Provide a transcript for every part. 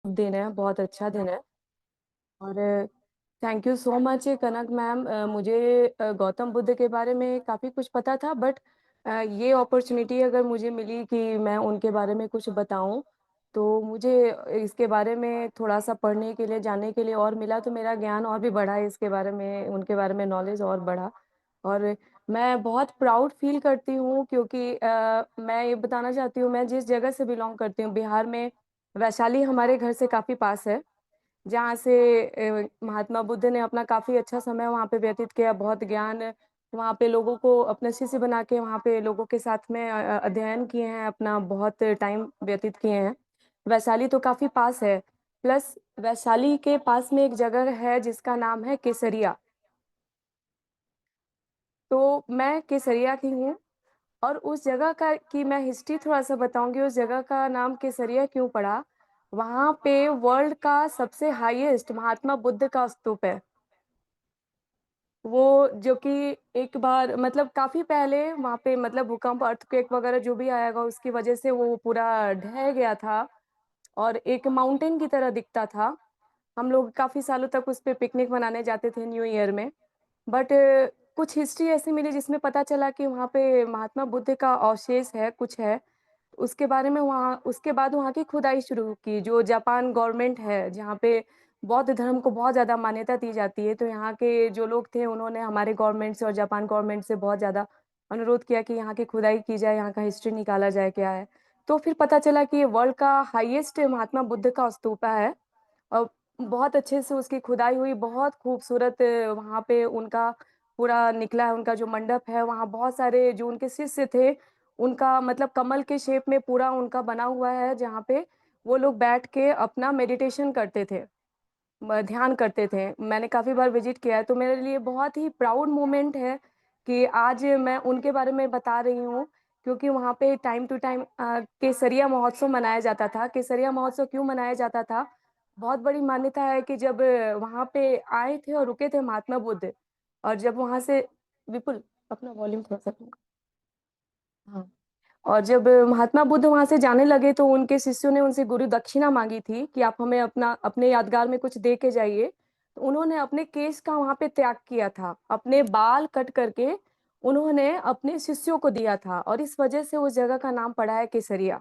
दिन है, बहुत अच्छा दिन है और thank you so much Kanak ma'am मुझे गौतम बुद्ध के बारे में काफ़ी कुछ पता था बट ये अपॉर्च्युनिटी अगर मुझे मिली कि मैं उनके बारे में कुछ बताऊँ, तो मुझे इसके बारे में थोड़ा-सा पढ़ने के लिए, जानने के लिए और मिला तो मेरा ज्ञान और भी बढ़ा इसके बारे में, उनके बारे में नॉलेज और बढ़ा। और मैं बहुत प्राउड फ़ील करती हूँ क्योंकि मैं ये बताना चाहती हूँ मैं जिस जगह से बिलॉन्ग करती हूँ, बिहार में वैशाली हमारे घर से काफ़ी पास है। जहाँ से महात्मा बुद्ध ने अपना काफ़ी अच्छा समय वहाँ पे व्यतीत किया, बहुत ज्ञान वहाँ पे लोगों को अपने शिष्य बना के वहाँ पे लोगों के साथ में अध्ययन किए हैं, अपना बहुत टाइम व्यतीत किए हैं। वैशाली तो काफ़ी पास है, प्लस वैशाली के पास में एक जगह है जिसका नाम है केसरिया। तो मैं केसरिया की हूँ और उस जगह का की मैं हिस्ट्री थोड़ा-सा बताऊँगी, उस जगह का नाम केसरिया क्यों पड़ा? वहाँ पे वर्ल्ड का सबसे हाईएस्ट महात्मा बुद्ध का स्तूप है। वो जो कि एक बार मतलब काफ़ी पहले वहाँ पे मतलब भूकंप, अर्थक्वेक वगैरह जो भी आया होगा उसकी वजह से वो पूरा ढह गया था और एक माउंटेन की तरह दिखता था। हम लोग काफ़ी सालों तक उस पे पिकनिक मनाने जाते थे न्यू ईयर में। बट कुछ हिस्ट्री ऐसी मिली जिसमें पता चला कि वहाँ पे महात्मा बुद्ध का अवशेष है, कुछ है। उसके बारे में वहाँ उसके बाद वहाँ की खुदाई शुरू की, जो जापान गवर्नमेंट है, जहाँ पे बौद्ध धर्म को बहुत ज़्यादा मान्यता दी जाती है, तो यहाँ के जो लोग थे, उन्होंने हमारे गवर्नमेंट से और जापान गवर्नमेंट से बहुत ज़्यादा अनुरोध किया कि यहाँ की खुदाई की जाए, यहाँ का हिस्ट्री निकाला जाए, क्या है। तो फिर पता चला कि ये वर्ल्ड का हाईएस्ट महात्मा बुद्ध का स्तूपा है। बहुत अच्छे से उसकी खुदाई हुई, बहुत खूबसूरत वहाँ पे उनका पूरा निकला है, उनका जो मंडप है, वहाँ बहुत सारे जो उनके शिष्य थे, उनका मतलब कमल के शेप में पूरा उनका बना हुआ है, जहाँ पे वो लोग बैठ के अपना मेडिटेशन करते थे, ध्यान करते थे। मैंने काफ़ी बार विज़िट किया है, तो मेरे लिए बहुत ही प्राउड मोमेंट है कि आज मैं उनके बारे में बता रही हूँ, क्योंकि वहाँ पे टाइम टू टाइम केसरिया महोत्सव मनाया जाता था। केसरिया महोत्सव क्यों मनाया जाता था? बहुत बड़ी मान्यता है कि जब वहाँ पे आए थे और रुके थे महात्मा बुद्ध और जब वहाँ से विपुल अपना वॉल्यूम थोड़ा-सा कम हाँ। और जब महात्मा बुद्ध वहाँ से जाने लगे तो उनके शिष्यों ने उनसे गुरु दक्षिणा माँगी थी कि आप हमें अपना अपने यादगार में कुछ दे के जाइए। तो उन्होंने अपने केश का वहाँ पे त्याग किया था। अपने बाल कट करके उन्होंने अपने शिष्यों को दिया था और इस वजह से उस जगह का नाम पड़ा है केसरिया।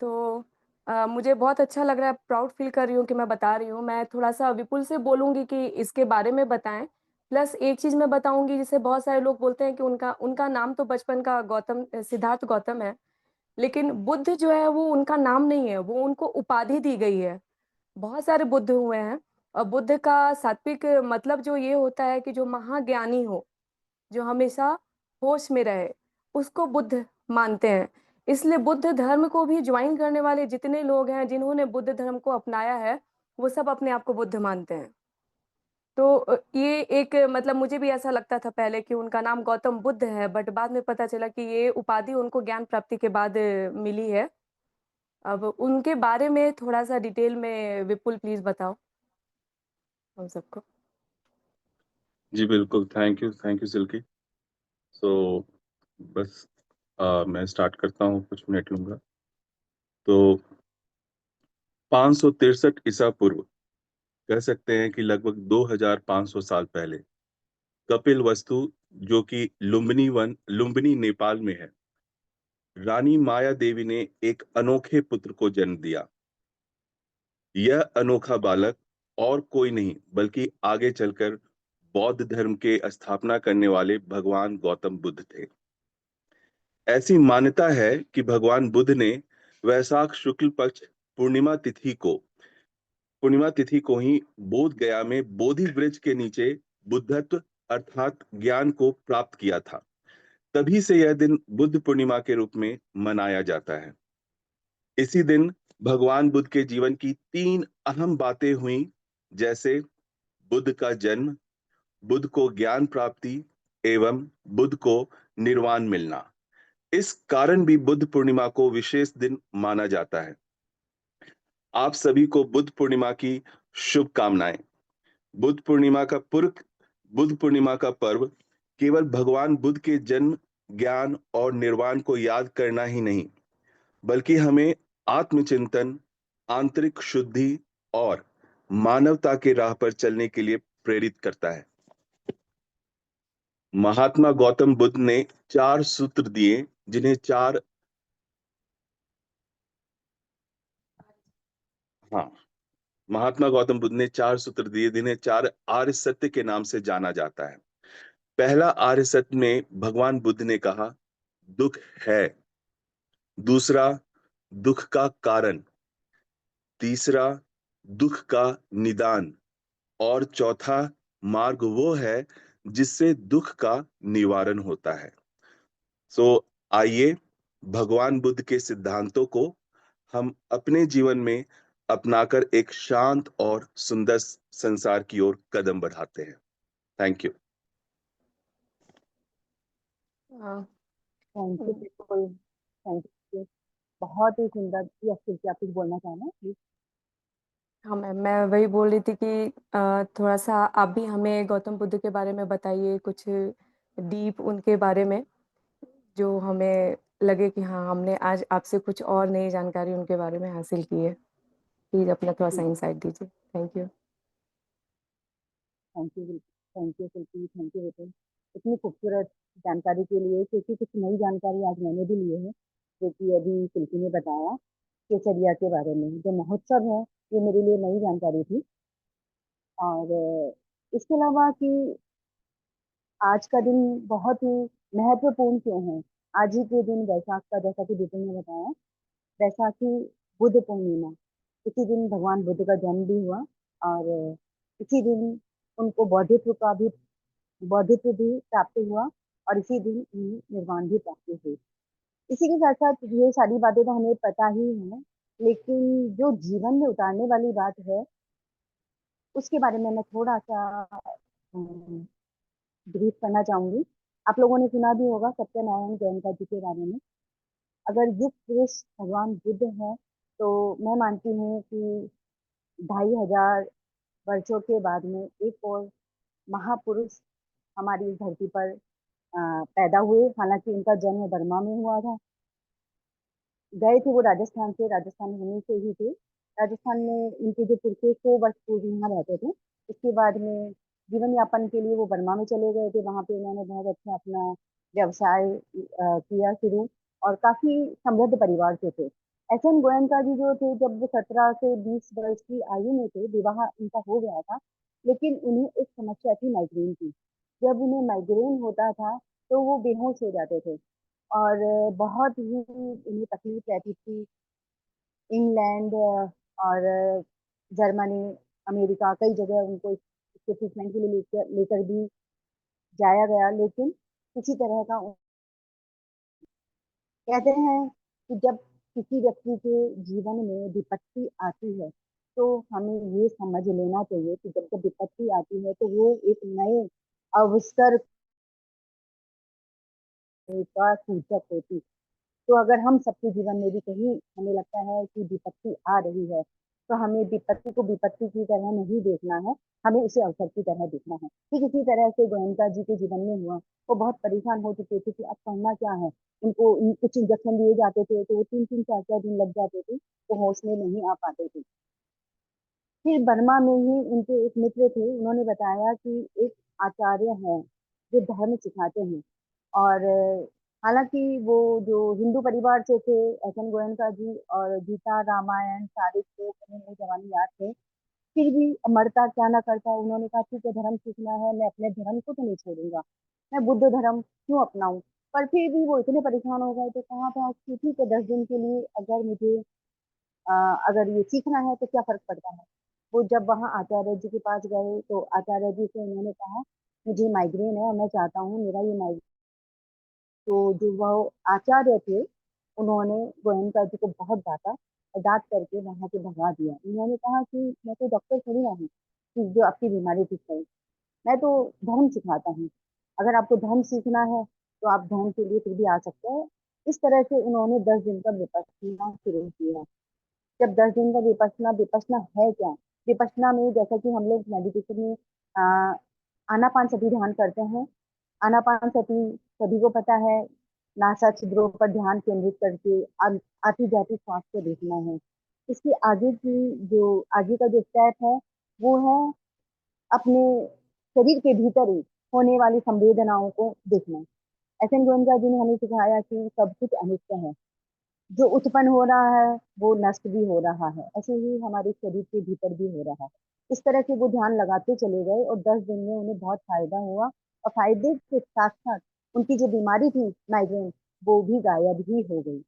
तो मुझे बहुत अच्छा लग रहा है, प्राउड फ़ील कर रही हूँ कि मैं बता रही हूँ। मैं थोड़ा-सा विपुल से बोलूँगी कि इसके बारे में बताएँ। प्लस एक चीज़ मैं बताऊँगी जिससे बहुत सारे लोग बोलते हैं कि उनका उनका नाम तो बचपन का सिद्धार्थ गौतम है। लेकिन बुद्ध जो है वो उनका नाम नहीं है, वो उनको उपाधि दी गई है। बहुत सारे बुद्ध हुए हैं और बुद्ध का सात्विक मतलब जो ये होता है कि जो महाज्ञानी हो, जो हमेशा होश में रहे, उसको बुद्ध मानते हैं। इसलिए बुद्ध धर्म को भी जॉइन करने वाले जितने लोग हैं, जिन्होंने बुद्ध धर्म को अपनाया है, वो सब अपने आप को बुद्ध मानते हैं। तो ये एक मतलब मुझे भी ऐसा लगता था पहले कि उनका नाम गौतम बुद्ध है, बट बाद में पता चला कि ये उपाधि उनको ज्ञान प्राप्ति के बाद मिली है। अब उनके बारे में थोड़ा-सा डिटेल में विपुल प्लीज़ बताओ हम सबको। जी, बिल्कुल। Thank you silkie. सो बस मैं स्टार्ट करता हूँ, कुछ मिनट लूँगा। तो 563 ईसा पूर्व, कह सकते हैं कि लगभग 2500 साल पहले, कपिलवस्तु, जो कि लुम्बिनी नेपाल में है, रानी माया देवी ने एक अनोखे पुत्र को जन्म दिया। यह अनोखा बालक और कोई नहीं बल्कि आगे चलकर बौद्ध धर्म के स्थापना करने वाले भगवान गौतम बुद्ध थे। ऐसी मान्यता है कि भगवान बुद्ध ने वैशाख शुक्ल पक्ष पूर्णिमा तिथि को पूर्णिमा तिथि को ही बोध गया में बोधि वृक्ष के नीचे बुद्धत्व अर्थात ज्ञान को प्राप्त किया था। तभी से यह दिन बुद्ध पूर्णिमा के रूप में मनाया जाता है। इसी दिन भगवान बुद्ध के जीवन की तीन अहम बातें हुई, जैसे बुद्ध का जन्म, बुद्ध को ज्ञान प्राप्ति एवं बुद्ध को निर्वाण मिलना। इस कारण भी बुद्ध पूर्णिमा को विशेष दिन माना जाता है। आप सभी को बुद्ध पूर्णिमा की शुभकामनाएं। बुद्ध पूर्णिमा का पूर्व बुद्ध पूर्णिमा का पर्व केवल भगवान बुद्ध के जन्म, ज्ञान और निर्वाण को याद करना ही नहीं, बल्कि हमें आत्मचिंतन, आंतरिक शुद्धि और मानवता के राह पर चलने के लिए प्रेरित करता है। महात्मा गौतम बुद्ध ने 4 सूत्र दिए, जिन्हें 4 हाँ, महात्मा गौतम बुद्ध ने 4 सूत्र दिए, जिन्हें 4 आर्य सत्य के नाम से जाना जाता है। पहला आर्य सत्य में भगवान बुद्ध ने कहा, दुःख है। दूसरा, दुःख का कारण। तीसरा, दुःख का निदान। और चौथा, मार्ग वो है जिससे दुःख का निवारण होता है। सो आइए भगवान बुद्ध के सिद्धांतों को हम अपने जीवन में अपनाकर एक शांत और सुंदर संसार की ओर कदम बढ़ाते हैं। Thank you. हाँ। थैंक यू, बिल्कुल, थैंक यू। बहुत ही सुंदर। यस, कृपया आप कुछ बोलना चाहना प्लीज। हाँ मैम, मैं वही बोल रही थी कि थोड़ा सा आप भी हमें गौतम बुद्ध के बारे में बताइए, कुछ डीप उनके बारे में, जो हमें लगे कि हाँ, हमने आज आपसे कुछ और नई जानकारी उनके बारे में हासिल की है। प्लीज अपना थोड़ा सा इंसाइट दीजिए। Thank you. Thank you, thank you Shilpi, thank you बेटे, इतनी खूबसूरत जानकारी के लिए। क्योंकि कुछ नई जानकारी आज मैंने भी ली है, जो कि अभी शिल्पी ने बताया केसरिया के बारे में। जो महोत्सव है, ये मेरे लिए नई जानकारी थी। और इसके अलावा कि आज का दिन बहुत ही महत्वपूर्ण क्यों है। आज ही के दिन वैशाख का, जैसा कि दीपक ने बताया, वैसाखी बुद्ध पूर्णिमा, इसी दिन भगवान बुद्ध का जन्म भी हुआ। और इसी दिन उनको बौद्धित्व भी प्राप्त हुआ। और इसी दिन उन्हें निर्वाण भी प्राप्त हुई। इसी के साथ साथ ये सारी बातें तो हमें पता ही है, लेकिन जो जीवन में उतारने वाली बात है, उसके बारे में मैं थोड़ा सा ब्रीफ करना चाहूंगी। आप लोगों ने सुना भी होगा सत्यनारायण गोयनका जी के बारे में। अगर युग पुरुष भगवान बुद्ध है, तो मैं मानती हूँ कि 2500 वर्षों के बाद में एक और महापुरुष हमारी इस धरती पर पैदा हुए। हालांकि उनका जन्म बर्मा में हुआ था। गए थे वो राजस्थान से, राजस्थान होने से ही थे। राजस्थान में इनके जो पुरखे 100 वर्ष पूर्व यहाँ रहते थे। उसके बाद में जीवन यापन के लिए वो बर्मा में चले गए थे। वहां पे उन्होंने बहुत अच्छा अपना व्यवसाय किया शुरू, और काफी समृद्ध परिवार से थे। एस एन गोयनका जी जो थे, जब वो 17 से 20 वर्ष की आयु में थे, विवाह उनका हो गया था। लेकिन उन्हें एक समस्या थी, माइग्रेन की। जब उन्हें माइग्रेन होता था, तो वो बेहोश हो जाते थे। और बहुत ही उन्हें तकलीफ रहती थी। इंग्लैंड और जर्मनी, अमेरिका, कई जगह उनको इसके ट्रीटमेंट के लिए लेकर भी जाया गया, लेकिन किसी तरह का कहते हैं कि जब किसी व्यक्ति के जीवन में विपत्ति आती है, तो हमें ये समझ लेना चाहिए कि जब जब विपत्ति आती है, तो वो एक नए अवसर का सूचक होती। तो अगर हम सबके जीवन में भी कहीं हमें लगता है कि विपत्ति आ रही है, तो हमें विपत्ति को विपत्ति की तरह नहीं देखना है, हमें उसे अवसर की तरह देखना है। ठीक इसी तरह से गोयनका जी के जीवन में हुआ। वो बहुत परेशान हो चुके थे कि अब करना क्या है। उनको कुछ इंजेक्शन दिए जाते थे, तो वो 3-3 4-4 दिन लग जाते थे, तो होश में नहीं आ पाते थे। फिर बर्मा में ही उनके एक मित्र थे, उन्होंने बताया कि एक आचार्य है जो धर्म सिखाते हैं। और हालांकि वो जो हिंदू परिवार से थे, एस एन गोयनका जी, और गीता रामायण सारे श्लोक उन्हें वो जवानी याद थे, फिर भी मरता क्या ना करता, उन्होंने कहा ठीक है, धर्म सीखना है, मैं अपने धर्म को तो नहीं छोड़ूंगा, मैं बुद्ध धर्म क्यों अपनाऊं। पर फिर भी वो इतने परेशान हो गए, तो कहा था कि ठीक है, 10 दिन के लिए अगर मुझे अ, अगर ये सीखना है तो क्या फर्क पड़ता है। वो जब वहाँ आचार्य जी के पास गए, तो आचार्य जी से उन्होंने कहा, मुझे माइग्रेन है और मैं चाहता हूँ मेरा ये माइग्रेन। तो जो वह आचार्य थे, उन्होंने गोयनका जी को बहुत डांटा, और डांट करके वहां से भगा दिया। उन्होंने कहा कि मैं तो डॉक्टर थोड़ी ना हूँ कि जो आपकी बीमारी ठीक करे, मैं तो धर्म सिखाता हूँ। अगर आपको धर्म सीखना है, तो आप धर्म के लिए फिर भी आ सकते हैं। इस तरह से उन्होंने 10 दिन का विपස්සना शुरू किया। जब 10 दिन का विपස්සना, विपස්සना है क्या? विपස්සना में जैसा कि हम लोग मेडिटेशन में आनापान सती ध्यान करते हैं। आनापान सती सभी को पता है, नासा छिद्रों पर ध्यान केंद्रित करके आती जाती श्वास को देखना है। इसकी आगे का जो स्टेप है वो है अपने शरीर के भीतर ही होने वाली संवेदनाओं को देखना। एस एन गोयनका जी ने हमें सिखाया कि सब कुछ अनित्य है, जो उत्पन्न हो रहा है वो नष्ट भी हो रहा है, ऐसे ही हमारे शरीर के भीतर भी हो रहा है। इस तरह से वो ध्यान लगाते चले गए और 10 दिन में उन्हें बहुत फायदा हुआ, और फायदे के साथ साथ उनकी जो बीमारी थी माइग्रेन, वो भी गायब ही हो गई।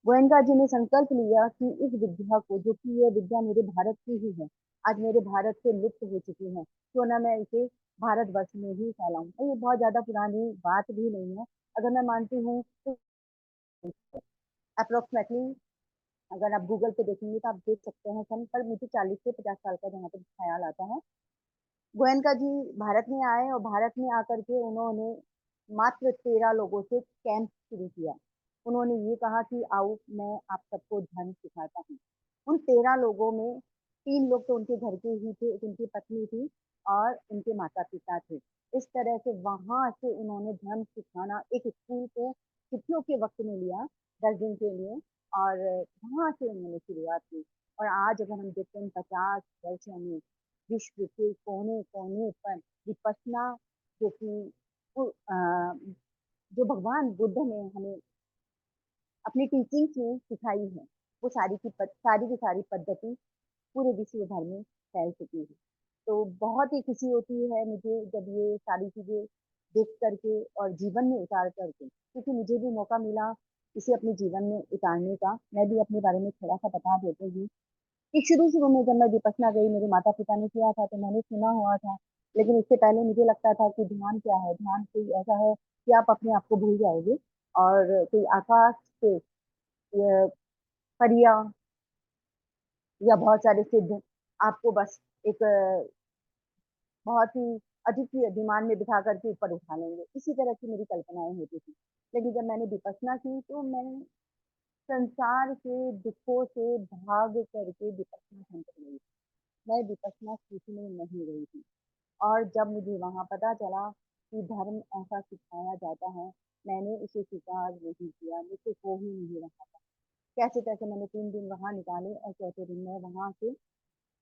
गोयनका जी ने संकल्प लिया कि इस विद्या को, जो कि ये विद्या मेरे भारत की ही है, आज मेरे भारत से लुप्त हो चुकी है, क्यों ना मैं इसे भारतवर्ष में ही फैलाऊं। ये बहुत ज्यादा पुरानी बात भी नहीं है, अगर मैं मानती हूँ तो अप्रोक्सीमेटली अगर आप गूगल पे देखेंगे तो आप देख सकते हैं सन, पर मुझे 40 से 50 साल का जहाँ तक ख्याल आता है। गोयनका जी भारत में आए और भारत में आकर के उन्होंने मात्र 13 लोगों से कैंप शुरू किया। उन्होंने ये कहा कि आओ मैं आप सबको धर्म सिखाता हूँ। उन 13 लोगों में 3 लोग तो उनके घर के ही थे, एक उनकी पत्नी थी और उनके माता पिता थे। इस तरह से वहां से उन्होंने धर्म सिखाना एक स्कूल को छुट्टियों के वक्त में लिया, 10 दिन के लिए, और वहां से उन्होंने शुरुआत की। और आज अगर हम देखते हैं 50 वर्षों में विश्व के कोने कोने पर विपश्यना, जो कि जो भगवान बुद्ध ने हमें अपनी टीचिंग्स में सिखाई है, वो सारी की सारी पद्धति पूरे विश्व भर में फैल चुकी है। तो बहुत ही खुशी होती है मुझे जब ये सारी चीजें देख करके और जीवन में उतार करके, क्योंकि मुझे भी मौका मिला इसे अपने जीवन में उतारने का। मैं भी अपने बारे में थोड़ा सा बता देती हूँ कि शुरू-शुरू में जब मैं विपश्यना गई, मेरे माता-पिता ने किया था तो मैंने सुना हुआ था। लेकिन इससे पहले मुझे लगता था कि ध्यान क्या है? ध्यान कोई ऐसा है कि आप अपने आप को भूल जाओगे और कोई आकाश से य परियाँ या बहुत सारे सिद्ध आपको बस एक बहुत ही अद्वितीय विमान में बिठा कर के ऊपर उठा लेंगे। इसी तरह की मेरी कल्पनाएँ होती थी। लेकिन जब मैंने विपश्यना की तो मैं संसार के दुखों से भाग करके विपश्यना सेंटर गई। मैं विपश्यना सीखने नहीं गई थी। और जब मुझे वहाँ पता चला कि धर्म ऐसा सिखाया जाता है, मैंने उसे स्वीकार नहीं किया, मुझसे हो ही नहीं रहा था। कैसे-तैसे मैंने 3 दिन वहाँ निकाले और चौथे दिन मैं वहाँ से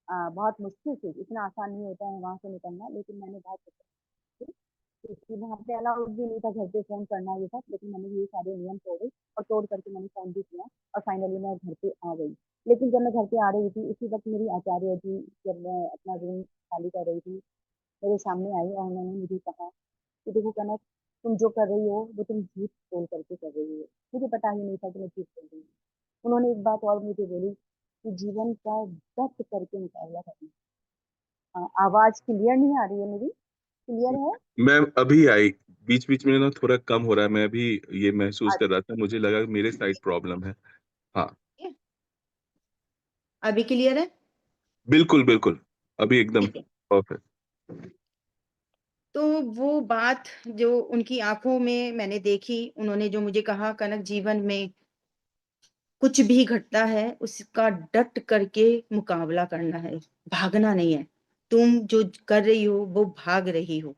बहुत मुश्किल से, इतना आसान नहीं होता है वहाँ से निकलना, लेकिन मैंने बहुत कोशिश की, क्योंकि वहाँ पे अलाउड भी नहीं था घर पे फ़ोन करना ये सब, लेकिन मैंने ये सारे नियम तोड़े और तोड़ करके मैंने फ़ोन भी किया और फाइनली मैं घर पे आ गई। लेकिन जब मैं घर पे आ रही थी, उसी वक़्त मेरी आचार्य जी, जब मैं अपना रूम खाली कर रही थी, मेरे सामने आई और उन्होंने मुझे कहा कि देखो कनक, तुम जो कर रही हो वो तुम झूठ बोल करके कर रही हो। मुझे पता ही नहीं था कि मैं झूठ बोल रही हूँ। उन्होंने एक बात और मुझे बोली कि जीवन का डट करके मुकाबला करना। आवाज क्लियर नहीं आ रही है मेरी? क्लियर है? मैम अभी आई, बीच-बीच में ना थोड़ा कम हो रहा है, मैं अभी ये महसूस कर रहा अच्छा, था, मुझे लगा कि मेरे साइड प्रॉब्लम है। हाँ, अभी क्लियर है? बिल्कुल, बिल्कुल, अभी एकदम ठीक है। परफेक्ट। तो वो बात जो उनकी आँखों में मैंने देखी, उन्होंने जो मुझे कहा, कनक जीवन में कुछ भी घटता है, उसका डट करके मुकाबला करना है, भागना नहीं है। तुम जो कर रही हो, वो भाग रही हो।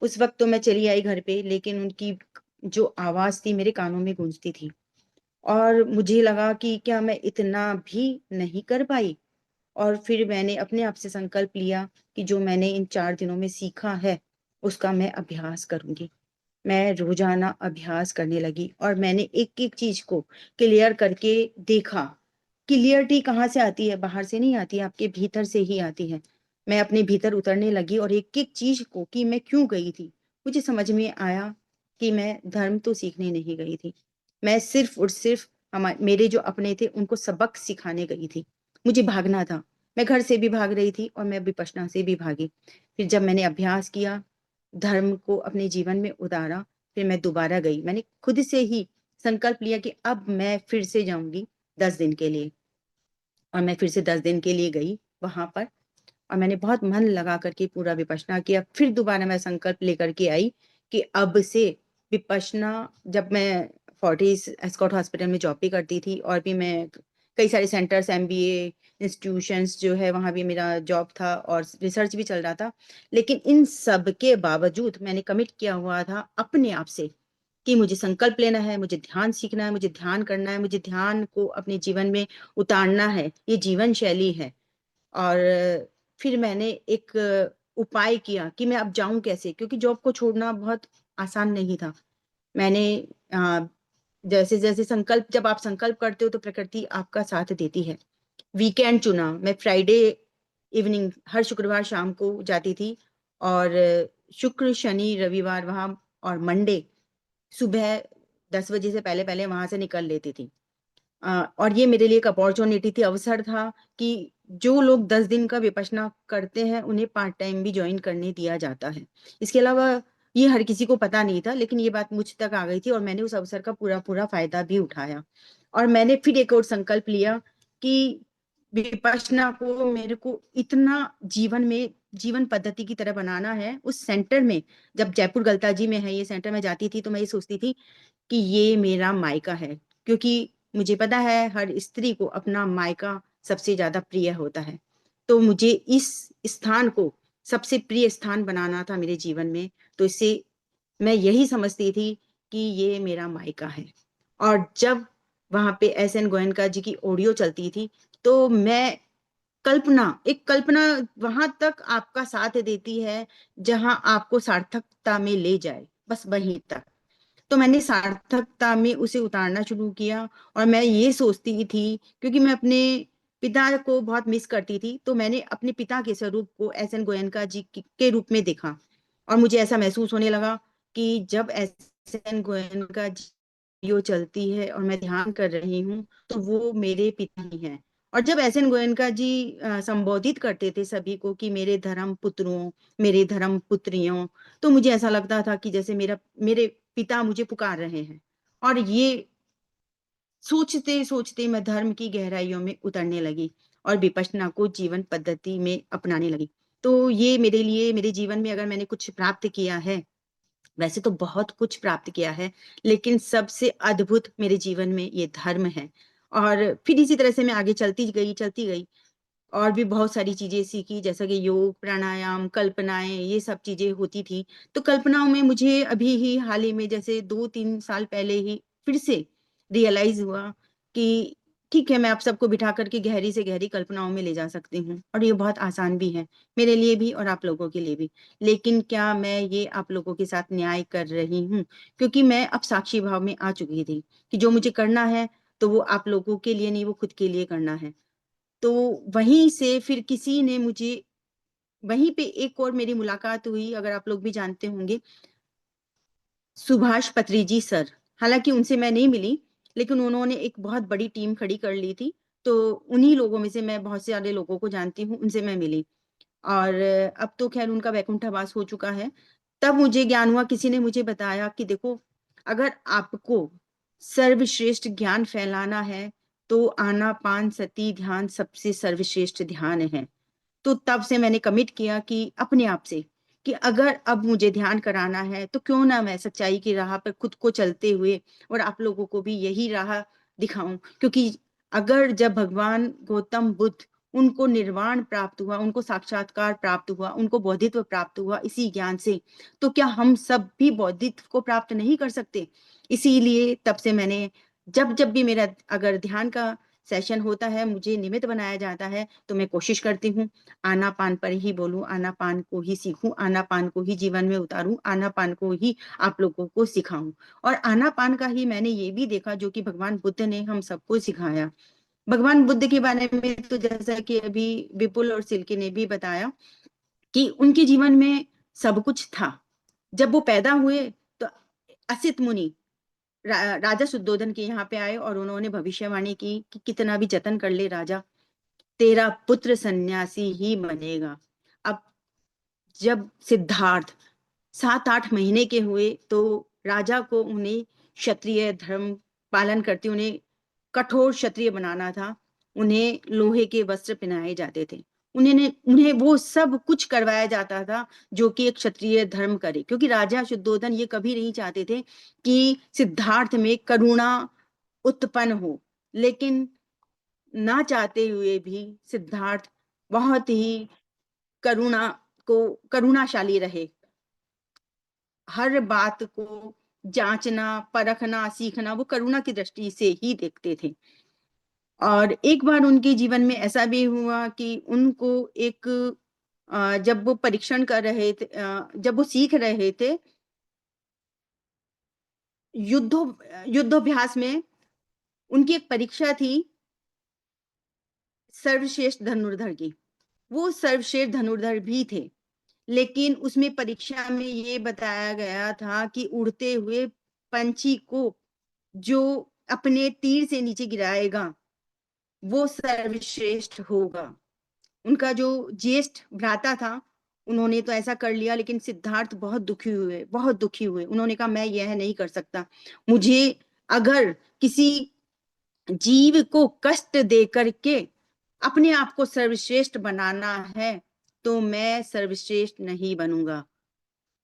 उस वक़्त तो मैं चली आई घर पे, लेकिन उनकी जो आवाज़ थी मेरे कानों में गूँजती थी और मुझे लगा कि क्या मैं इतना भी नहीं कर पाई? और फिर मैंने अपने आप से संकल्प लिया कि जो मैंने इन 4 दिनों में सीखा है, उसका मैं अभ्यास करूँगी। मैं रोज़ाना अभ्यास करने लगी और मैंने एक-एक चीज़ को क्लियर करके देखा। क्लियरिटी कहाँ से आती है? बाहर से नहीं आती है, आपके भीतर से ही आती है। मैं अपने भीतर उतरने लगी और एक-एक चीज़ को कि मैं क्यों गई थी, मुझे समझ में आया कि मैं धर्म तो सीखने नहीं गई थी। मैं सिर्फ़ और सिर्फ़ मेरे जो अपने थे, उनको सबक सिखाने गई थी। मुझे भागना था। मैं घर से भी भाग रही थी और मैं विपश्यना से भी भागी। फिर जब मैंने अभ्यास किया, धर्म को अपने जीवन में उतारा, फिर मैं दोबारा गई। मैंने खुद से ही संकल्प लिया कि अब मैं फिर से जाऊँगी 10 दिन के लिए और मैं फिर से 10 दिन के लिए गई वहाँ पर और मैंने बहुत मन लगा करके पूरा विपश्यना किया। फिर दोबारा मैं संकल्प लेकर के आई कि अब से विपश्यना, जब मैं फोर्टिस एस्कॉट हॉस्पिटल में जॉब भी करती थी और भी मैं कई सारे सेंटर्स, एमबीए इंस्टीट्यूशंस जो है वहाँ भी मेरा जॉब था और रिसर्च भी चल रहा था। लेकिन इन सब के बावजूद मैंने कमिट किया हुआ था अपने आप से कि मुझे संकल्प लेना है, मुझे ध्यान सीखना है, मुझे ध्यान करना है, मुझे ध्यान को अपने जीवन में उतारना है, ये जीवन शैली है। और फिर मैंने एक उपाय किया कि मैं अब जाऊं कैसे, क्योंकि जॉब को छोड़ना बहुत आसान नहीं था। मैंने जैसे जैसे संकल्प, जब आप संकल्प करते हो तो प्रकृति आपका साथ देती है। वीकेंड चुना, मैं फ्राइडे इवनिंग हर शुक्रवार शाम को जाती थी, और शुक्र शनि रविवार वहां, और मंडे सुबह 10 बजे से पहले पहले वहां से निकल लेती थी। और ये मेरे लिए एक अपॉर्चुनिटी थी, अवसर था कि जो लोग 10 दिन का विपश्यना करते हैं उन्हें पार्ट टाइम भी ज्वाइन करने दिया जाता है। इसके अलावा ये हर किसी को पता नहीं था, लेकिन ये बात मुझ तक आ गई थी और मैंने उस अवसर का पूरा पूरा फायदा भी उठाया। और मैंने फिर एक और संकल्प लिया कि विपश्यना को मेरे को इतना जीवन में जीवन पद्धति की तरह बनाना है। उस सेंटर में, जब जयपुर गलता में है ये सेंटर, में जाती थी तो मैं ये सोचती थी कि ये मेरा मायका है, क्योंकि मुझे पता है हर स्त्री को अपना मायका सबसे ज्यादा प्रिय होता है। तो मुझे इस स्थान को सबसे प्रिय स्थान बनाना था मेरे जीवन में। तो इससे मैं यही समझती थी कि ये मेरा मायका है। और जब वहां पे एस एन गोयनका जी की ऑडियो चलती थी, तो मैं एक कल्पना वहां तक आपका साथ देती है जहां आपको सार्थकता में ले जाए, बस वहीं तक। तो मैंने सार्थकता में उसे उतारना शुरू किया। और मैं ये सोचती थी, क्योंकि मैं अपने पिता को बहुत मिस करती थी, तो मैंने अपने पिता के स्वरूप को एस एन गोयनका जी के रूप में देखा। और मुझे ऐसा महसूस होने लगा कि जब एस एन गोयनका जी वीडियो चलती है और मैं ध्यान कर रही हूँ, तो वो मेरे पिता ही हैं। और जब एस एन गोयनका जी संबोधित करते थे सभी को कि मेरे धर्म पुत्रों, मेरे धर्म पुत्रियों, तो मुझे ऐसा लगता था कि जैसे मेरे पिता मुझे पुकार रहे हैं। और ये सोचते सोचते मैं धर्म की गहराइयों में उतरने लगी और विपश्यना को जीवन पद्धति में अपनाने लगी। तो ये मेरे लिए, मेरे जीवन में अगर मैंने कुछ प्राप्त किया है, वैसे तो बहुत कुछ प्राप्त किया है, लेकिन सबसे अद्भुत मेरे जीवन में ये धर्म है। और फिर इसी तरह से मैं आगे चलती गई और भी बहुत सारी चीजें सीखी, जैसा कि योग, प्राणायाम, कल्पनाएं, ये सब चीजें होती थी। तो कल्पनाओं में मुझे अभी ही हाल ही में, जैसे 2-3 साल पहले ही फिर से रियलाइज हुआ कि ठीक है, मैं आप सबको बिठा करके गहरी से गहरी कल्पनाओं में ले जा सकती हूँ, और ये बहुत आसान भी है मेरे लिए भी और आप लोगों के लिए भी। लेकिन क्या मैं ये आप लोगों के साथ न्याय कर रही हूँ? क्योंकि मैं अब साक्षी भाव में आ चुकी थी कि जो मुझे करना है, तो वो आप लोगों के लिए नहीं, वो खुद के लिए करना है। तो वहीं से फिर किसी ने मुझे, वहीं पे एक और मेरी मुलाकात हुई, अगर आप लोग भी जानते होंगे, सुभाष पत्री जी सर। हालांकि उनसे मैं नहीं मिली, लेकिन उन्होंने एक बहुत बड़ी टीम खड़ी कर ली थी। तो उन्हीं लोगों में से मैं बहुत सारे लोगों को जानती हूँ, उनसे मैं मिली। और अब तो खैर उनका वैकुंठवास हो चुका है। तब मुझे ज्ञान हुआ, किसी ने मुझे बताया कि देखो, अगर आपको सर्वश्रेष्ठ ज्ञान फैलाना है, तो आनापान सती ध्यान सबसे सर्वश्रेष्ठ ध्यान है। तो तब से मैंने कमिट किया कि अपने आप से, कि अगर अब मुझे ध्यान कराना है, तो क्यों ना मैं सच्चाई की राह पर खुद को चलते हुए और आप लोगों को भी यही राह दिखाऊं। क्योंकि अगर जब भगवान गौतम बुद्ध, उनको निर्वाण प्राप्त हुआ, उनको साक्षात्कार प्राप्त हुआ, उनको बौद्धित्व प्राप्त हुआ इसी ज्ञान से, तो क्या हम सब भी बौद्धित्व को प्राप्त नहीं कर सकते? इसीलिए तब से मैंने, जब जब भी मेरा अगर ध्यान का सेशन होता है, मुझे निमित्त बनाया जाता है, तो मैं कोशिश करती हूँ आनापान पर ही बोलूं, आनापान को ही सीखूं, आनापान को ही जीवन में उतारूं, आनापान को ही आप लोगों को सिखाऊं। और आनापान का ही मैंने ये भी देखा जो कि भगवान बुद्ध ने हम सबको सिखाया। भगवान बुद्ध के बारे में तो जैसा कि अभी विपुल और सिल्की ने भी बताया कि उनके जीवन में सब कुछ था। जब वो पैदा हुए, तो असित मुनि राजा शुद्धोधन के यहाँ पे आए और उन्होंने भविष्यवाणी की कि कितना भी जतन कर ले राजा, तेरा पुत्र सन्यासी ही बनेगा। अब जब सिद्धार्थ 7-8 महीने के हुए, तो राजा को उन्हें क्षत्रिय धर्म पालन करते, उन्हें कठोर क्षत्रिय बनाना था। उन्हें लोहे के वस्त्र पहनाए जाते थे, उन्हें वो सब कुछ करवाया जाता था जो कि एक क्षत्रिय धर्म करे, क्योंकि राजा शुद्धोधन ये कभी नहीं चाहते थे कि सिद्धार्थ में करुणा उत्पन्न हो। लेकिन ना चाहते हुए भी सिद्धार्थ बहुत ही करुणा को करुणाशाली रहे, हर बात को जांचना, परखना, सीखना वो करुणा की दृष्टि से ही देखते थे। और एक बार उनके जीवन में ऐसा भी हुआ कि उनको एक जब वो परीक्षण कर रहे थे, जब वो सीख रहे थे युद्धाभ्यास में, उनकी एक परीक्षा थी सर्वश्रेष्ठ धनुर्धर की। वो सर्वश्रेष्ठ धनुर्धर भी थे, लेकिन उसमें परीक्षा में ये बताया गया था कि उड़ते हुए पंछी को जो अपने तीर से नीचे गिराएगा वो सर्वश्रेष्ठ होगा। उनका जो ज्येष्ठ भ्राता था, उन्होंने तो ऐसा कर लिया, लेकिन सिद्धार्थ बहुत दुखी हुए, बहुत दुखी हुए। उन्होंने कहा मैं यह नहीं कर सकता, मुझे अगर किसी जीव को कष्ट दे करके अपने आप को सर्वश्रेष्ठ बनाना है तो मैं सर्वश्रेष्ठ नहीं बनूंगा।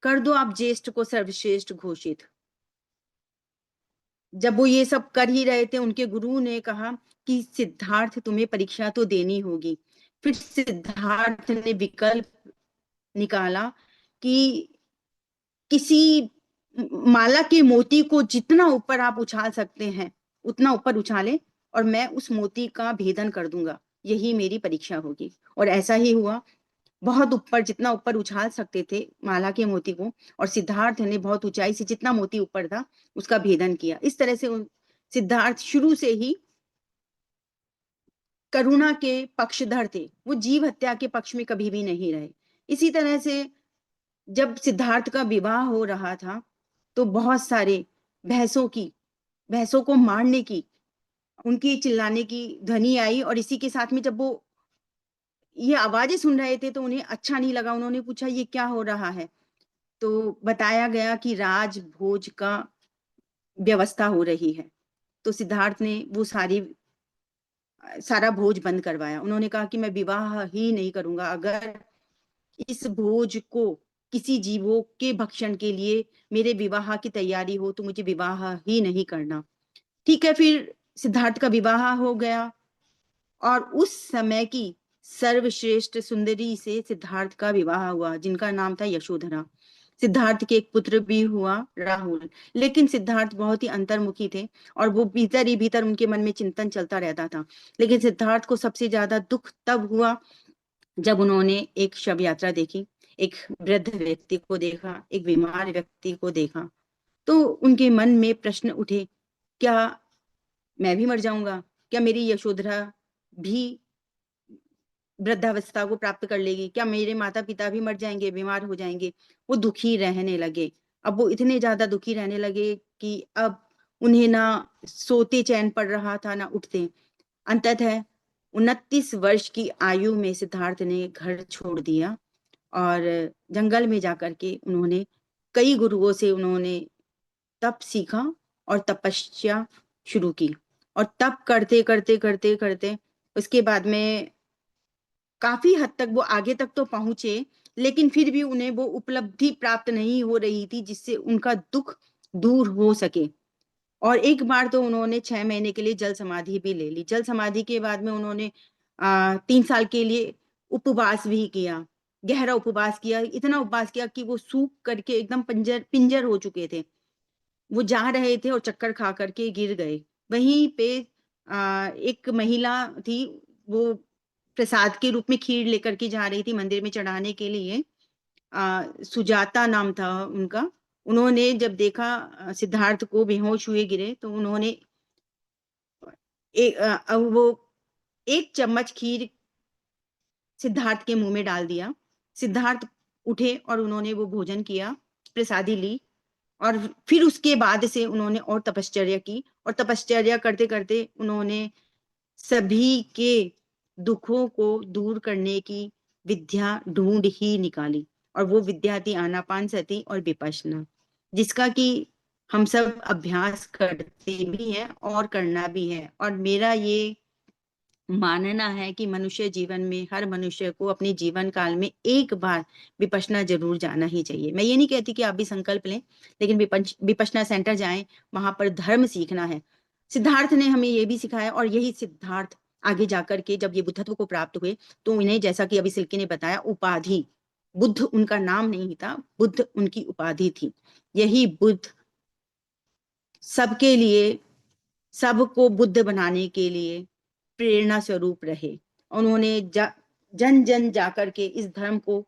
कर दो आप ज्येष्ठ को सर्वश्रेष्ठ घोषित। जब वो ये सब कर ही रहे थे, उनके गुरु ने कहा कि सिद्धार्थ तुम्हें परीक्षा तो देनी होगी। फिर सिद्धार्थ ने विकल्प निकाला कि किसी माला के मोती को जितना ऊपर आप उछाल सकते हैं उतना ऊपर उछाले और मैं उस मोती का भेदन कर दूंगा, यही मेरी परीक्षा होगी। और ऐसा ही हुआ, बहुत ऊपर, जितना ऊपर उछाल सकते थे माला के मोती को, और सिद्धार्थ ने बहुत ऊंचाई से जितना मोती ऊपर था उसका भेदन किया। इस तरह से सिद्धार्थ शुरू से ही करुणा के पक्षधर थे, वो जीव हत्या के पक्ष में कभी भी नहीं रहे। इसी तरह से जब सिद्धार्थ का विवाह हो रहा था तो बहुत सारे भैंसों को मारने की, उनकी चिल्लाने की ध्वनि आई, और इसी के साथ में जब वो ये आवाजें सुन रहे थे तो उन्हें अच्छा नहीं लगा। उन्होंने पूछा ये क्या हो रहा है, तो बताया गया कि राज भोज का व्यवस्था हो रही है। तो सिद्धार्थ ने वो सारा भोज बंद करवाया। उन्होंने कहा कि मैं विवाह ही नहीं करूंगा, अगर इस भोज को किसी जीवों के भक्षण के लिए मेरे विवाह की तैयारी हो तो मुझे विवाह ही नहीं करना। ठीक है, फिर सिद्धार्थ का विवाह हो गया और उस समय की सर्वश्रेष्ठ सुंदरी से सिद्धार्थ का विवाह हुआ, जिनका नाम था यशोधरा। सिद्धार्थ के एक पुत्र भी हुआ, राहुल। लेकिन सिद्धार्थ बहुत ही अंतर्मुखी थे और वो भीतर ही भीतर उनके मन में चिंतन चलता रहता था। लेकिन सिद्धार्थ को सबसे ज्यादा दुख तब हुआ जब उन्होंने एक शव यात्रा देखी, एक वृद्ध व्यक्ति को देखा, एक बीमार व्यक्ति को देखा। तो उनके मन में प्रश्न उठे, क्या मैं भी मर जाऊंगा? क्या मेरी यशोधरा भी वृद्धावस्था को प्राप्त कर लेगी? क्या मेरे माता पिता भी मर जाएंगे, बीमार हो जाएंगे? वो दुखी रहने लगे। अब वो इतने ज्यादा दुखी रहने लगे कि अब उन्हें ना सोते चैन पड़ रहा था ना उठते। अंततः 29 वर्ष की आयु में सिद्धार्थ ने घर छोड़ दिया और जंगल में जाकर के उन्होंने कई गुरुओं से उन्होंने तप सीखा और तपस्या शुरू की। और तप करते करते करते करते उसके बाद में काफी हद तक वो आगे तक तो पहुंचे, लेकिन फिर भी उन्हें वो उपलब्धि प्राप्त नहीं हो रही थी जिससे उनका दुख दूर हो सके। और एक बार तो उन्होंने 6 महीने के लिए जल समाधि भी ले ली। जल समाधि के बाद में उन्होंने 3 साल के लिए उपवास भी किया, गहरा उपवास किया, इतना उपवास किया कि वो सूख करके एकदम पिंजर पिंजर हो चुके थे। वो जा रहे थे और चक्कर खा करके गिर गए। वहीं पे एक महिला थी, वो प्रसाद के रूप में खीर लेकर के जा रही थी मंदिर में चढ़ाने के लिए। सुजाता नाम था उनका। उन्होंने जब देखा सिद्धार्थ को बेहोश हुए गिरे, तो उन्होंने वो 1 चम्मच खीर सिद्धार्थ के मुंह में डाल दिया। सिद्धार्थ उठे और उन्होंने वो भोजन किया, प्रसादी ली, और फिर उसके बाद से उन्होंने और तपश्चर्या की, और तपश्चर्या करते करते उन्होंने सभी के दुखों को दूर करने की विद्या ढूंढ ही निकाली। और वो विद्या थी आनापानसति और विपश्यना, जिसका कि हम सब अभ्यास करते भी हैं और करना भी है। और मेरा ये मानना है कि मनुष्य जीवन में हर मनुष्य को अपने जीवन काल में एक बार विपश्यना जरूर जाना ही चाहिए। मैं ये नहीं कहती कि आप भी संकल्प लें, लेकिन विपश्यना सेंटर जाएं, वहां पर धर्म सीखना है। सिद्धार्थ ने हमें ये भी सिखाया, और यही सिद्धार्थ आगे जाकर के जब ये बुद्धत्व को प्राप्त हुए तो इन्हें, जैसा कि अभी सिल्की ने बताया, उपाधि, बुद्ध उनका नाम नहीं था, बुद्ध उनकी उपाधि थी। यही बुद्ध सबके लिए, सबको बुद्ध बनाने के लिए प्रेरणा स्वरूप रहे। उन्होंने जन जन जाकर के इस धर्म को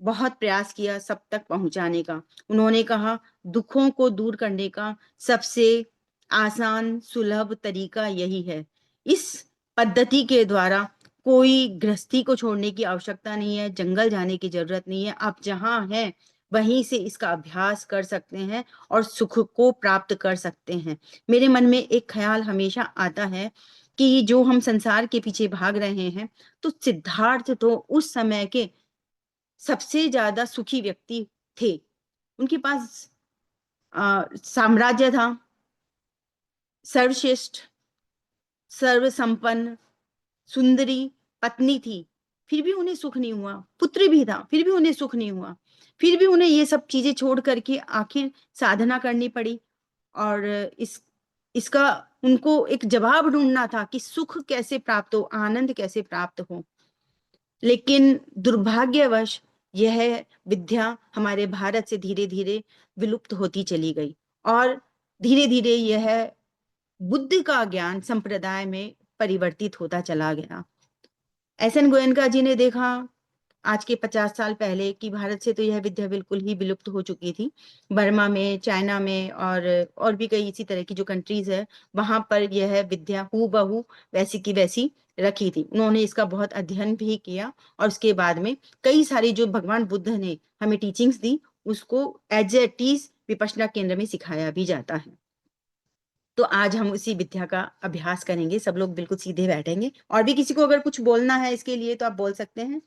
बहुत प्रयास किया सब तक पहुंचाने का। उन्होंने कहा दुखों को दूर करने का सबसे आसान सुलभ तरीका यही है। इस पद्धति के द्वारा कोई गृहस्थी को छोड़ने की आवश्यकता नहीं है, जंगल जाने की जरूरत नहीं है। आप जहां हैं वहीं से इसका अभ्यास कर सकते हैं और सुख को प्राप्त कर सकते हैं। मेरे मन में एक ख्याल हमेशा आता है कि जो हम संसार के पीछे भाग रहे हैं, तो सिद्धार्थ तो उस समय के सबसे ज्यादा सुखी व्यक्ति थे। उनके पास साम्राज्य था, सर्वश्रेष्ठ, सर्वसंपन्न, सुंदरी पत्नी थी, फिर भी उन्हें सुख नहीं हुआ। पुत्र भी था, फिर भी उन्हें सुख नहीं हुआ। फिर भी उन्हें ये सब चीजें छोड़ करके आखिर साधना करनी पड़ी। और इसका उनको एक जवाब ढूंढना था कि सुख कैसे प्राप्त हो, आनंद कैसे प्राप्त हो। लेकिन दुर्भाग्यवश यह विद्या हमारे भारत से धीरे धीरे विलुप्त होती चली गई और धीरे धीरे यह बुद्ध का ज्ञान संप्रदाय में परिवर्तित होता चला गया। एस.एन. गोयनका जी ने देखा आज के 50 साल पहले कि भारत से तो यह विद्या बिल्कुल ही विलुप्त हो चुकी थी। बर्मा में, चाइना में और भी कई इसी तरह की जो कंट्रीज है, वहां पर यह विद्या हूबहू वैसी की वैसी रखी थी। उन्होंने इसका बहुत अध्ययन भी किया और उसके बाद में कई सारी जो भगवान बुद्ध ने हमें टीचिंग्स दी, उसको एज ए टीज विपश्यना केंद्र में सिखाया भी जाता है। तो आज हम उसी विद्या का अभ्यास करेंगे। सब लोग बिल्कुल सीधे बैठेंगे और भी किसी को अगर कुछ बोलना है इसके लिए तो आप बोल सकते हैं।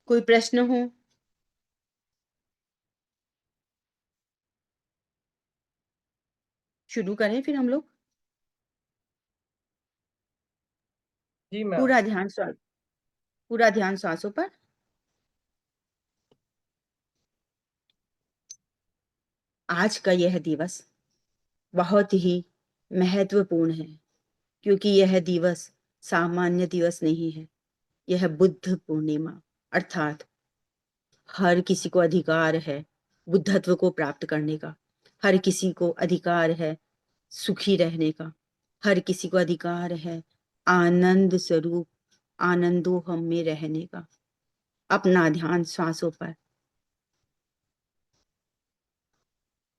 कोई प्रश्न हो? शुरू करें फिर हम लोग। जी मैम। पूरा ध्यान श्वासों पर। आज का यह दिवस बहुत ही महत्वपूर्ण है, क्योंकि यह दिवस सामान्य दिवस नहीं है। यह बुद्ध पूर्णिमा, अर्थात हर किसी को अधिकार है बुद्धत्व को प्राप्त करने का। हर किसी को अधिकार है सुखी रहने का। हर किसी को अधिकार है आनंद स्वरूप आनंदो हम में रहने का। अपना ध्यान श्वासों पर।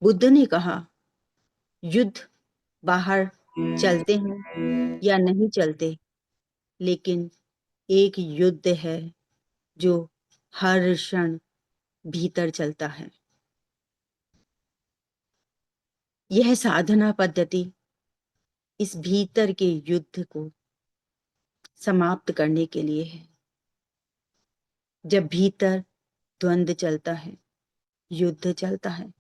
बुद्ध ने कहा युद्ध बाहर चलते हैं या नहीं चलते, लेकिन एक युद्ध है जो हर क्षण भीतर चलता है। यह साधना पद्धति इस भीतर के युद्ध को समाप्त करने के लिए है। जब भीतर द्वंद्व चलता है, युद्ध चलता है,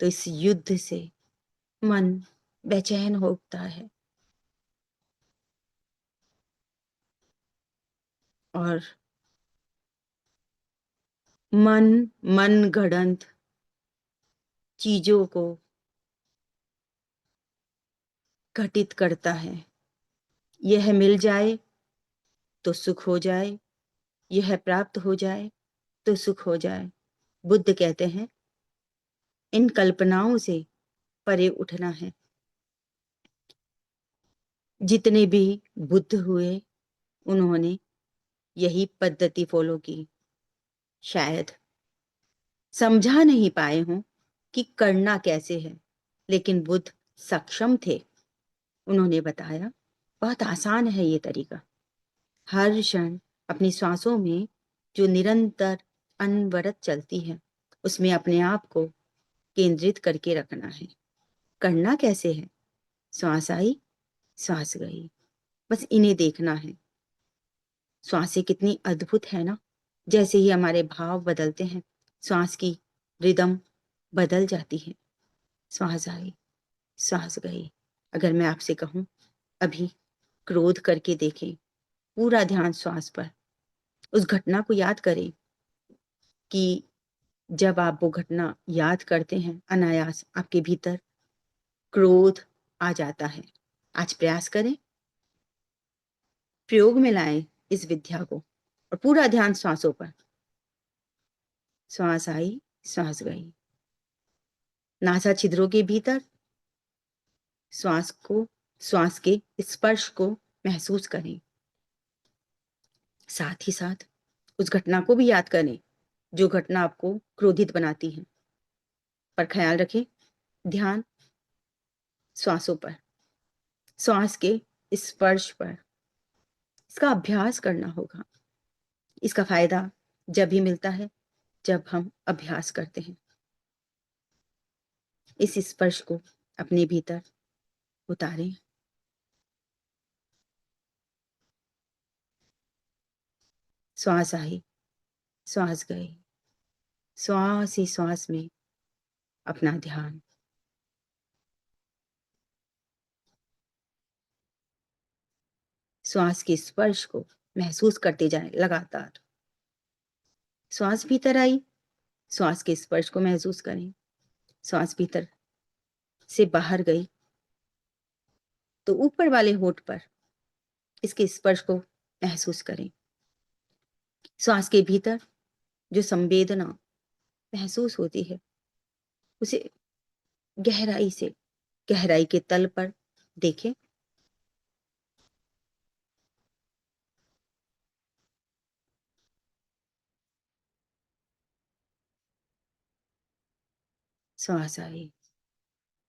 तो इस युद्ध से मन बेचैन होता है और मन गढ़ंत चीजों को घटित करता है। यह मिल जाए तो सुख हो जाए, यह प्राप्त हो जाए तो सुख हो जाए। बुद्ध कहते हैं इन कल्पनाओं से परे उठना है। जितने भी बुद्ध हुए उन्होंने यही पद्धति फॉलो की। शायद समझा नहीं पाए हों कि करना कैसे है, लेकिन बुद्ध सक्षम थे। उन्होंने बताया बहुत आसान है ये तरीका। हर क्षण अपनी सांसों में जो निरंतर अनवरत चलती है, उसमें अपने आप को केंद्रित करके रखना है। करना कैसे है? श्वास आई, श्वास गई, बस इन्हें देखना है। श्वासें कितनी अद्भुत है ना। जैसे ही हमारे भाव बदलते हैं, श्वास की रिदम बदल जाती है। श्वास आई, श्वास गई। अगर मैं आपसे कहूं अभी क्रोध करके देखें, पूरा ध्यान श्वास पर। उस घटना को याद करें कि जब आप वो घटना याद करते हैं, अनायास आपके भीतर क्रोध आ जाता है। आज प्रयास करें, प्रयोग में लाएं इस विद्या को और पूरा ध्यान श्वासों पर। श्वास आई, श्वास गई। नासा छिद्रों के भीतर श्वास के स्पर्श को महसूस करें। साथ ही साथ उस घटना को भी याद करें जो घटना आपको क्रोधित बनाती है। पर ख्याल रखें, ध्यान श्वासों पर, श्वास के स्पर्श पर। इसका अभ्यास करना होगा। इसका फायदा जब भी मिलता है जब हम अभ्यास करते हैं। इस स्पर्श को अपने भीतर उतारें। श्वास आई, श्वास गई, श्वास ही श्वास में अपना ध्यान। श्वास के स्पर्श को महसूस करते जाएं लगातार। श्वास भीतर आई, श्वास के स्पर्श को महसूस करें। श्वास भीतर से बाहर गई तो ऊपर वाले होंठ पर इसके स्पर्श को महसूस करें। श्वास के भीतर जो संवेदना महसूस होती है उसे गहराई के तल पर देखें। श्वास आई,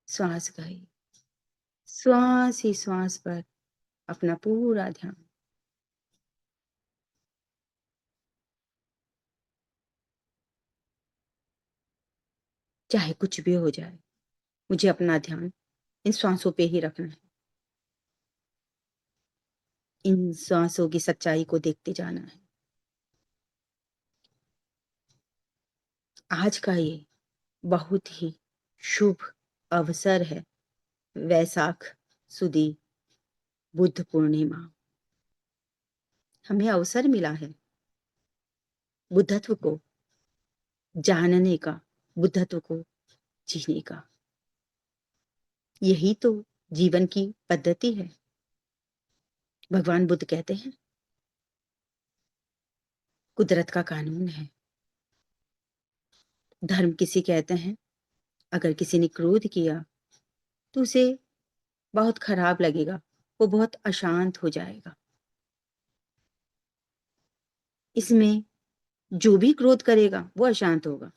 श्वास गई, श्वास ही श्वास पर अपना पूरा ध्यान। चाहे कुछ भी हो जाए, मुझे अपना ध्यान इन श्वासों पे ही रखना है। इन श्वासों की सच्चाई को देखते जाना है। आज का ये बहुत ही शुभ अवसर है, वैशाख सुदी बुद्ध पूर्णिमा। हमें अवसर मिला है बुद्धत्व को जानने का, बुद्धत्व को जीने का। यही तो जीवन की पद्धति है। भगवान बुद्ध कहते हैं कुदरत का कानून है। धर्म किसे कहते हैं? अगर किसी ने क्रोध किया तो उसे बहुत खराब लगेगा, वो बहुत अशांत हो जाएगा। इसमें जो भी क्रोध करेगा वो अशांत होगा।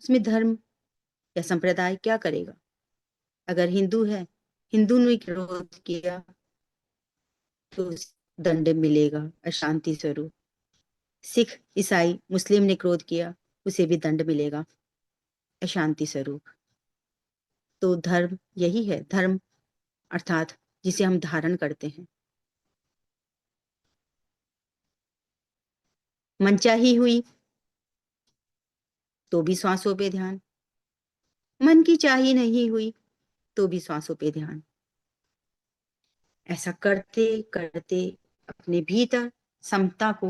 उसमें धर्म या संप्रदाय क्या करेगा? अगर हिंदू है, हिंदू ने क्रोध किया तो उसे दंड मिलेगा अशांति स्वरूप। सिख, ईसाई, मुस्लिम ने क्रोध किया, उसे भी दंड मिलेगा अशांति स्वरूप। तो धर्म यही है। धर्म अर्थात जिसे हम धारण करते हैं। मनचाही हुई तो भी श्वासों पे ध्यान, मन की चाही नहीं हुई तो भी श्वासों पे ध्यान। ऐसा करते करते अपने भीतर समता को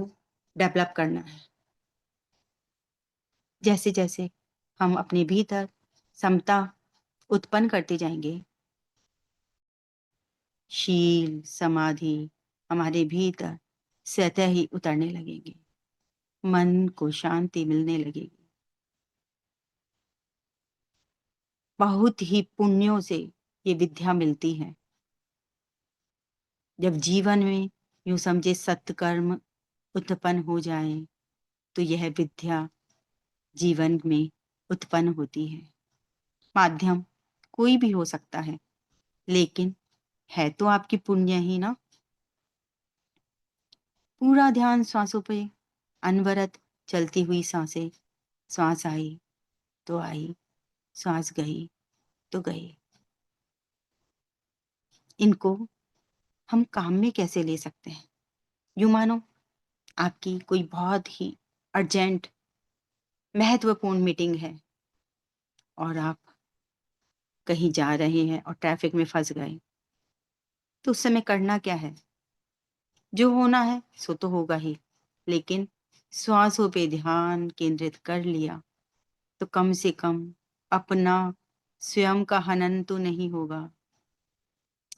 डेवलप करना है। जैसे जैसे हम अपने भीतर समता उत्पन्न करते जाएंगे, शील समाधि हमारे भीतर स्वतः ही उतरने लगेंगे। मन को शांति मिलने लगेगी। बहुत ही पुण्यों से ये विद्या मिलती है। जब जीवन में यूं समझे सत्कर्म उत्पन्न हो जाए तो यह विद्या जीवन में उत्पन्न होती है। माध्यम कोई भी हो सकता है, लेकिन है तो आपकी पुण्य ही ना। पूरा ध्यान श्वासों पे, अनवरत चलती हुई सांसें। श्वास आई तो आई, श्वास गई तो गई। इनको हम काम में कैसे ले सकते हैं? यूं मानो आपकी कोई बहुत ही अर्जेंट महत्वपूर्ण मीटिंग है और आप कहीं जा रहे हैं और ट्रैफिक में फंस गए, तो उस समय करना क्या है? जो होना है सो तो होगा ही, लेकिन श्वासों पे ध्यान केंद्रित कर लिया तो कम से कम अपना स्वयं का हनन तो नहीं होगा।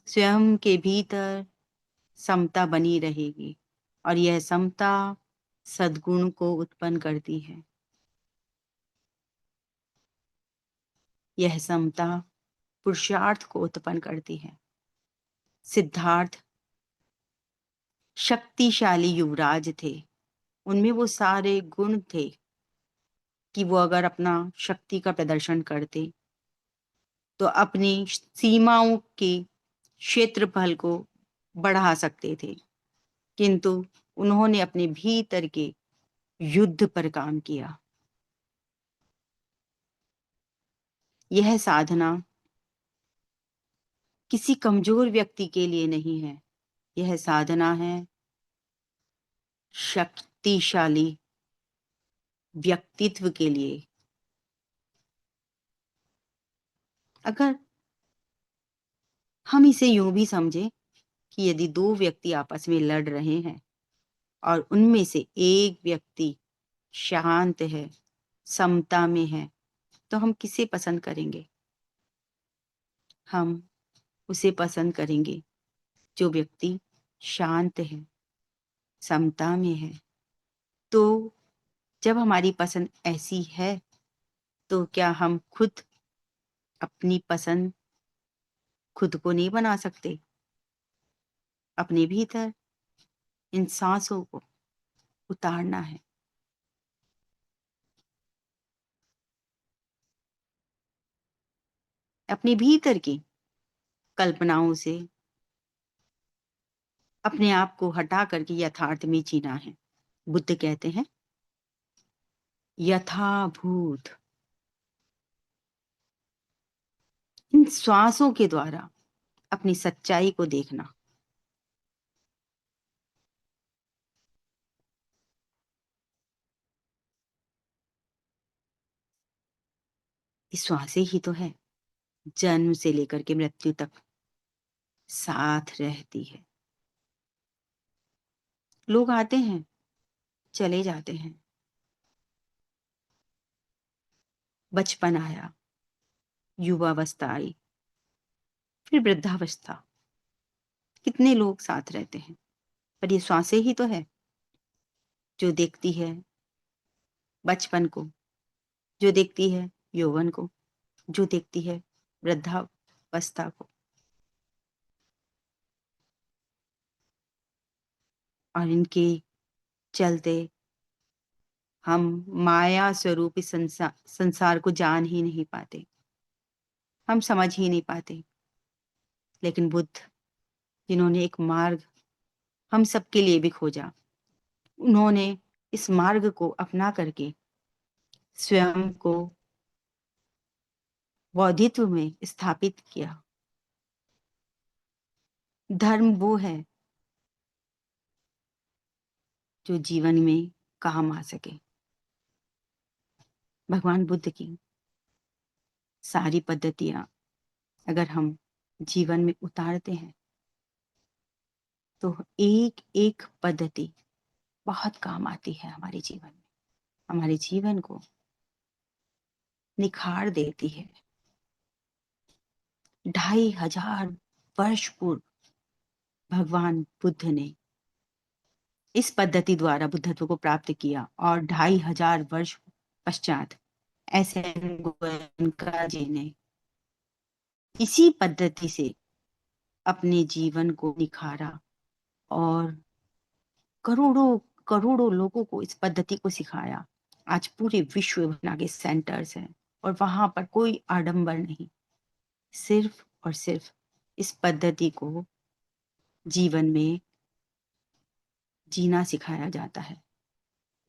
स्वयं के भीतर समता बनी रहेगी और यह समता सद्गुण को उत्पन्न करती है। यह समता पुरुषार्थ को उत्पन्न करती है। सिद्धार्थ शक्तिशाली युवराज थे, उनमें वो सारे गुण थे कि वो अगर अपना शक्ति का प्रदर्शन करते तो अपनी सीमाओं के क्षेत्रफल को बढ़ा सकते थे, किंतु उन्होंने अपने भीतर के युद्ध पर काम किया। यह साधना किसी कमजोर व्यक्ति के लिए नहीं है, यह साधना है शक्तिशाली व्यक्तित्व के लिए। अगर हम इसे यूं भी समझें कि यदि दो व्यक्ति आपस में लड़ रहे हैं और उनमें से एक व्यक्ति शांत है, समता में है, तो हम किसे पसंद करेंगे? हम उसे पसंद करेंगे जो व्यक्ति शांत है, समता में है। तो जब हमारी पसंद ऐसी है तो क्या हम खुद अपनी पसंद खुद को नहीं बना सकते? अपने भीतर इन सांसों को उतारना है। अपने भीतर की कल्पनाओं से अपने आप को हटा करके यथार्थ में जीना है। बुद्ध कहते हैं यथाभूत। इन श्वासों के द्वारा अपनी सच्चाई को देखना। इस श्वासें ही तो है जन्म से लेकर के मृत्यु तक साथ रहती है। लोग आते हैं, चले जाते हैं। बचपन आया, युवावस्था आई, फिर वृद्धावस्था। कितने लोग साथ रहते हैं, पर ये श्वासें ही तो है जो देखती है बचपन को, जो देखती है यौवन को, जो देखती है वृद्धावस्था को। और इनके चलते हम माया स्वरूप इस संसार को जान ही नहीं पाते, हम समझ ही नहीं पाते। लेकिन बुद्ध, जिन्होंने एक मार्ग हम सबके लिए भी खोजा, उन्होंने इस मार्ग को अपना करके स्वयं को बौद्धित्व में स्थापित किया। धर्म वो है जो जीवन में काम आ सके। भगवान बुद्ध की सारी पद्धतियां अगर हम जीवन में उतारते हैं तो एक एक पद्धति बहुत काम आती है हमारे जीवन में, हमारे जीवन को निखार देती है। 2500 वर्ष पूर्व भगवान बुद्ध ने इस पद्धति द्वारा बुद्धत्व को प्राप्त किया और 2500 वर्ष पश्चात एसएन गोयनका जी ने इसी पद्धति से अपने जीवन को निखारा और करोड़ों करोड़ों लोगों को इस पद्धति को सिखाया। आज पूरे विश्व भर के सेंटर्स हैं और वहां पर कोई आडंबर नहीं, सिर्फ और सिर्फ इस पद्धति को जीवन में जीना सिखाया जाता है।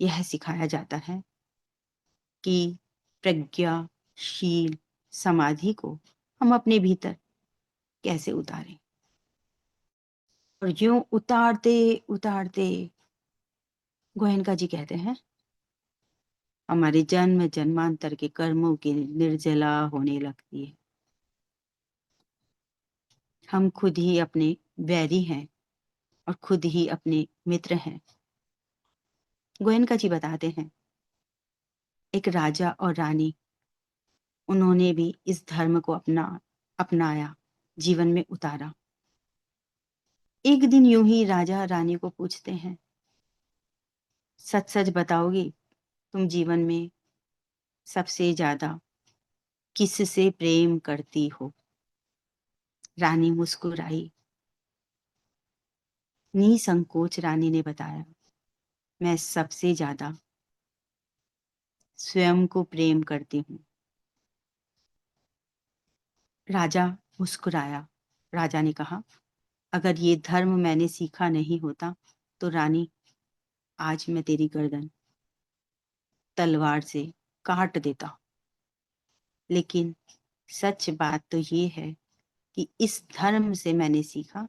यह सिखाया जाता है कि प्रज्ञाशील समाधि को हम अपने भीतर कैसे उतारें। और यूं उतारते उतारते गोयनका जी कहते हैं हमारे जन्म जन्मांतर के कर्मों की निर्जला होने लगती है। हम खुद ही अपने वैरी हैं और खुद ही अपने मित्र हैं। गोयनका जी बताते हैं एक राजा और रानी, उन्होंने भी इस धर्म को अपनाया, जीवन में उतारा। एक दिन यूं ही राजा रानी को पूछते हैं, सच सच बताओगी तुम जीवन में सबसे ज्यादा किससे प्रेम करती हो? रानी मुस्कुराई। निसंकोच रानी ने बताया, मैं सबसे ज्यादा स्वयं को प्रेम करती हूँ। राजा मुस्कुराया। राजा ने कहा, अगर ये धर्म मैंने सीखा नहीं होता तो रानी, आज मैं तेरी गर्दन तलवार से काट देता। लेकिन सच बात तो ये है कि इस धर्म से मैंने सीखा